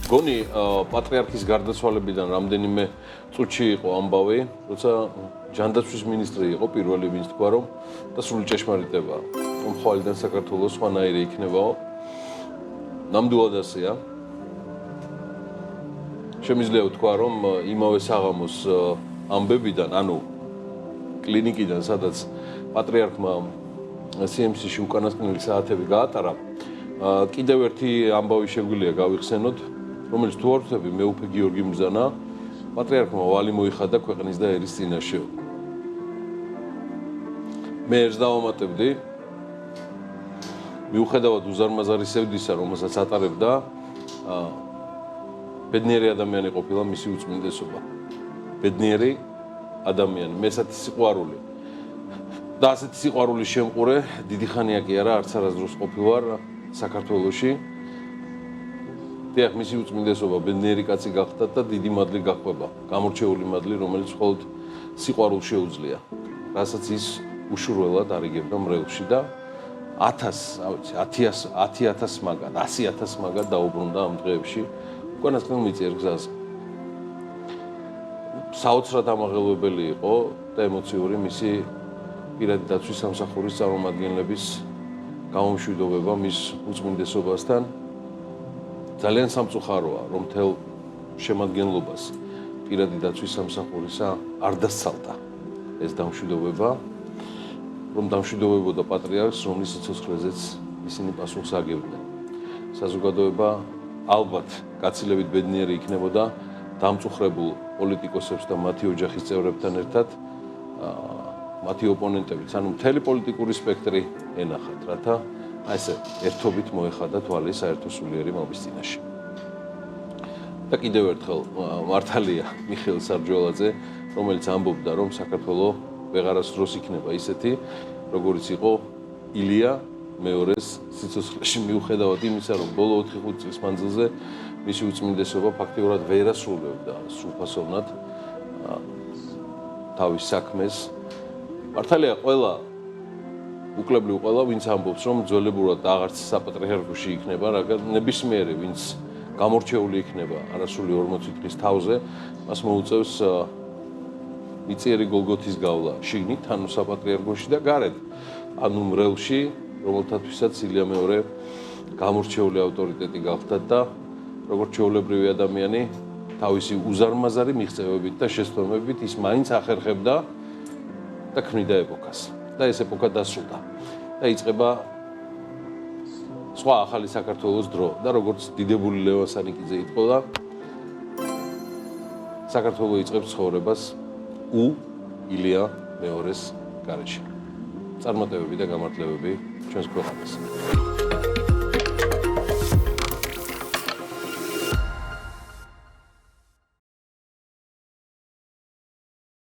გონი პატრიარქის გარდაცვალებიდან რამდენიმე წუთში იყო ამბავი, როცა ჯანდაცვის მინისტრი იყო პირველი, ვინც თქვა, რომ და სრული ჭეშმარიტებაა, რომ ხვალიდან საქართველოს სხვანაირი იქნებაო. ნამდვილად ასეა. შემიძლია ვთქვა, რომ იმავე საღამოს ამბებიდან, ანუ კლინიკიდან, სადაც პატრიარქმა CMC-ში უკანასკნელი საათები გაატარა, კიდევ ერთი ამბავი შეგვიძლია გავიხსენოთ, რომელიც თუ არ ვთქვი, მეუფე გიორგი მბრძანა პატრიარქმა ვალი მოიხადა ქვეყნის და ერის წინაშე. მე ერთს დავამატებდი, მიუხედავად უზარმაზარი სევდისა, რომელსაც ატარებდა, ბედნიერი ადამიანი ყოფილა მისი უწმინდესობა. ბედნიერი ადამიანი, მე ესეთი სიყვარული. და ასეთი სიყვარულის შემყურე დიდი ხანია კი არა, არც არასდროს ყოფილვარ საქართველოში. დიახ, მისი უწმინდესობა ბედნიერი კაცი გახდა და დიდი მადლი გაყვება. გამორჩეული მადლი, რომელიც მხოლოდ სიყვარულს შეუძლია. რასაც ის უშურველად არიგებდა მრევლში და 10,000 მაგად, 100,000 მაგად დაუბრუნდა ამ დღეებში უკანასკნელ მიწიერ გზაზე. საოცრად ამაღელვებელი იყო და ემოციური მისი პირადი დაცვის სამსახურის წარმომადგენლების გამომშვიდობება მის უწმინდესობასთან. ძალიან სამწუხაროა, რომ მთელ შემადგენლობას პირადი დაცვის სამსახურისა არ დასცალდა ეს დამშვიდობება, რომ დამშვიდობებოდა პატრიარქს, რომლის სიცოცხლეზეც ისინი პასუხს აგებდნენ. საზოგადოება ალბათ გაცილებით ბედნიერი იქნებოდა დამწუხრებულ პოლიტიკოსებს და მათი ოჯახის წევრებთან ერთად მათი ოპონენტებიც, ანუ მთელი პოლიტიკური სპექტრი ენახათ, რათა ესე ერთობით მოეხადა თვალი საერთო სულიერი მამის წინაშე. და კიდევ ერთხელ მართალია მიხეილ სარჯველაძე, რომელიც ამბობდა, რომ საქართველო ვეღარასდროს იქნება ისეთი, როგორიც იყო ილია მეორეს სიცოცხლეში, მიუხედავად იმისა, რომ ბოლო 4-5 წლის მანძილზე მისი უწმინდესობა ფაქტიურად ვერ ასრულებდა სრულფასოვნად თავის საქმეს. მართალია ყველა უკლებლივ ყველა, ვინც ამბობს, რომ ძველებურად აღარც საპატრიარქოში იქნება, მაგრამ ნებისმიერი, ვინც გამორჩეული იქნება არასრული 40 დღის თავზე, მას მოუწევს მიწიერი გოლგოთის გავლა შიგნით, ანუ საპატრიარქოში და გარეთ, ანუ მრევლში, რომელთათვისაც ილია მეორე გამორჩეული ავტორიტეტი გახდა და როგორც ჩვეულებრივი ადამიანი, თავისი უზარმაზარი მიღწევებით და შესწავლებით ის მაინც ახერხებდა და ქმნიდა ეპოქას. და ეს ეპოქა დასრულდა. და იწყება სხვა ახალი საქართველოს დრო და როგორც დიდებული ლევან სანიკიძე იტყოდა, საქართველო იწყებს ცხოვრებას ილია მეორეს გარეშე. წარმატებები და გამარჯვებები ჩვენს ქვეყანას.